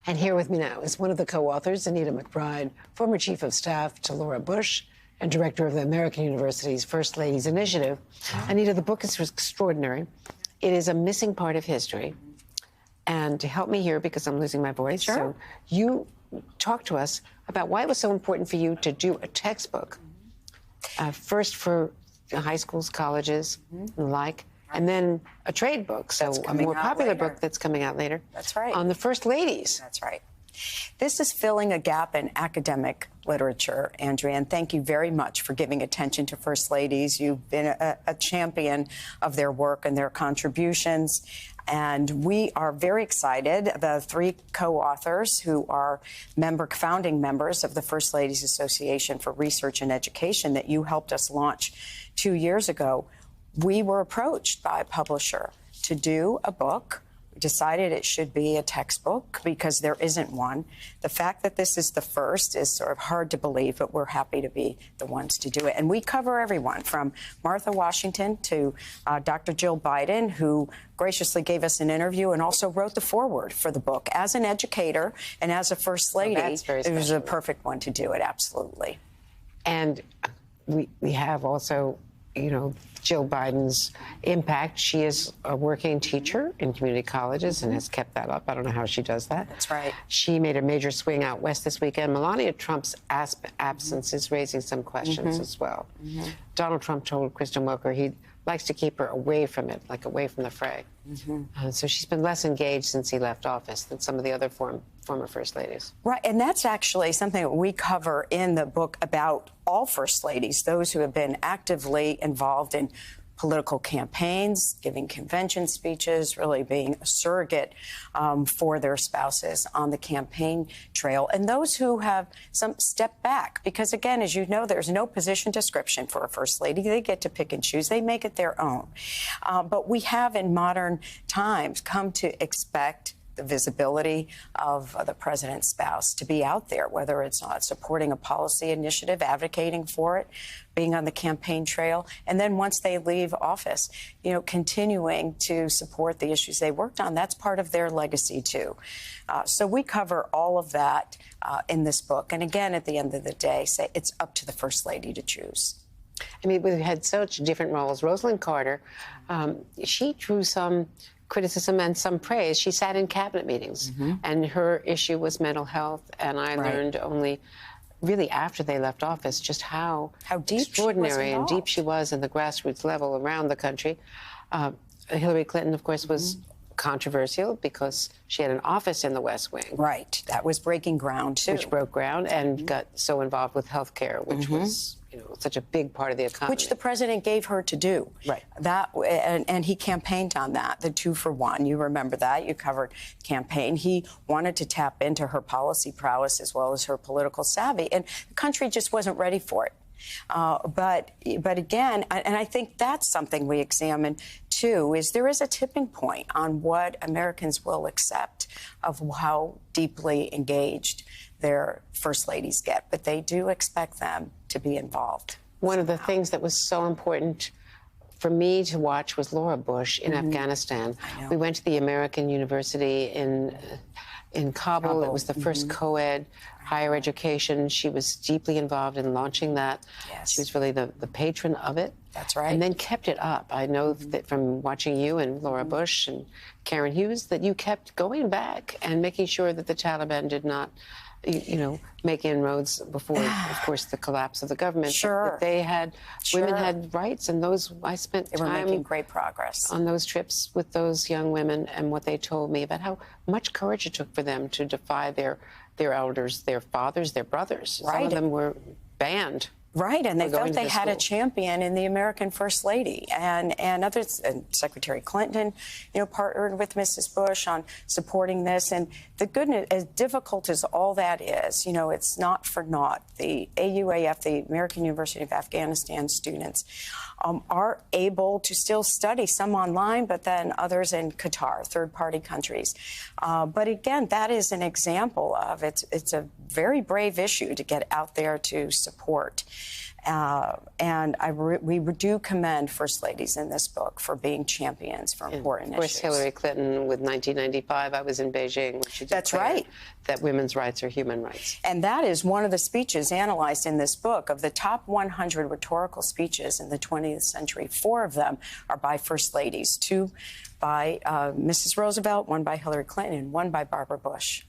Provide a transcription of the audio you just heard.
And here with me now is one of the co-authors, Anita McBride, former chief of staff to Laura Bush and director of the American University's First Ladies Initiative. Anita, the book is extraordinary. It is a missing part of history. And to help me here, because I'm losing my voice, so you talk to us about why it was so important for you to do a textbook, first for high schools, colleges, and the like, and then a trade book, so a more popular book that's coming out later. That's right. On the First Ladies. That's right. This is filling a gap in academic literature, Andrea, and thank you very much for giving attention to First Ladies. You've been a champion of their work and their contributions, and we are very excited. The three co-authors who are founding members of the First Ladies Association for Research and Education that you helped us launch 2 years ago, we were approached by a publisher to do a book. We decided it should be a textbook because there isn't one. The fact that this is the first is sort of hard to believe, but we're happy to be the ones to do it. And we cover everyone from Martha Washington to Dr. Jill Biden, who graciously gave us an interview and also wrote the foreword for the book. As an educator and as a First Lady, it was a perfect one to do it, absolutely. And we have also, you know, Jill Biden's impact. She is a working teacher in community colleges and has kept that up. I don't know how she does that. That's right. She made a major swing out west this weekend. Melania Trump's absence is raising some questions as well. Donald Trump told Kristen Welker he likes to keep her away from it, like away from the fray. So she's been less engaged since he left office than some of the other former First Ladies. Right, and that's actually something that we cover in the book about all First Ladies, those who have been actively involved in political campaigns, giving convention speeches, really being a surrogate for their spouses on the campaign trail, and those who have some step back. Because, again, as you know, there's no position description for a First Lady. They get to pick and choose. They make it their own. But we have, in modern times, come to expect the visibility of the president's spouse to be out there, whether it's supporting a policy initiative, advocating for it, being on the campaign trail, and then once they leave office, you know, continuing to support the issues they worked on. That's part of their legacy, too. So we cover all of that in this book. And again, at the end of the day, say it's up to the First Lady to choose. I mean, we've had such different roles. Rosalind Carter, she drew some criticism and some praise. She sat in cabinet meetings, and her issue was mental health. And I learned only really after they left office just how deep extraordinary and deep she was in the grassroots level around the country. Hillary Clinton, of course, was controversial because she had an office in the West Wing. Right. That was breaking ground, too. Which broke ground and got so involved with health care, which was, you know, such a big part of the economy. Which the president gave her to do. Right. That, and he campaigned on that, the 2 for 1. You remember that. You covered campaign. He wanted to tap into her policy prowess as well as her political savvy, and the country just wasn't ready for it. But again, and I think that's something we examine, too, is there is a tipping point on what Americans will accept of how deeply engaged their First Ladies get. But they do expect them to be involved. One of the things that was so important for me to watch was Laura Bush in Afghanistan. We went to the American University in Kabul. It was the first co-ed higher education. She was deeply involved in launching that. Yes. She was really the patron of it. That's right. And then kept it up. I know that from watching you and Laura Bush and Karen Hughes that you kept going back and making sure that the Taliban did not, you know, make inroads before, of course, the collapse of the government. Sure. That they had, women had rights, and those, I spent They were making great progress on those trips with those young women, and what they told me about how much courage it took for them to defy their elders, their fathers, their brothers. Right. Some of them were banned. Right, and they felt they had a champion in the American First Lady, and others, and Secretary Clinton, you know, partnered with Mrs. Bush on supporting this. And the goodness, as difficult as all that is, you know, it's not for naught. The AUAF, the American University of Afghanistan students, are able to still study, some online, but then others in Qatar, third-party countries. But again, that is an example of it's a very brave issue to get out there to support. And we do commend First Ladies in this book for being champions for important issues. Of course, Hillary Clinton with 1995, I was in Beijing when she declared That's right. that women's rights are human rights. And that is one of the speeches analyzed in this book. Of the top 100 rhetorical speeches in the 20th century, 4 of them are by First Ladies, 2 by Mrs. Roosevelt, 1 by Hillary Clinton, and 1 by Barbara Bush.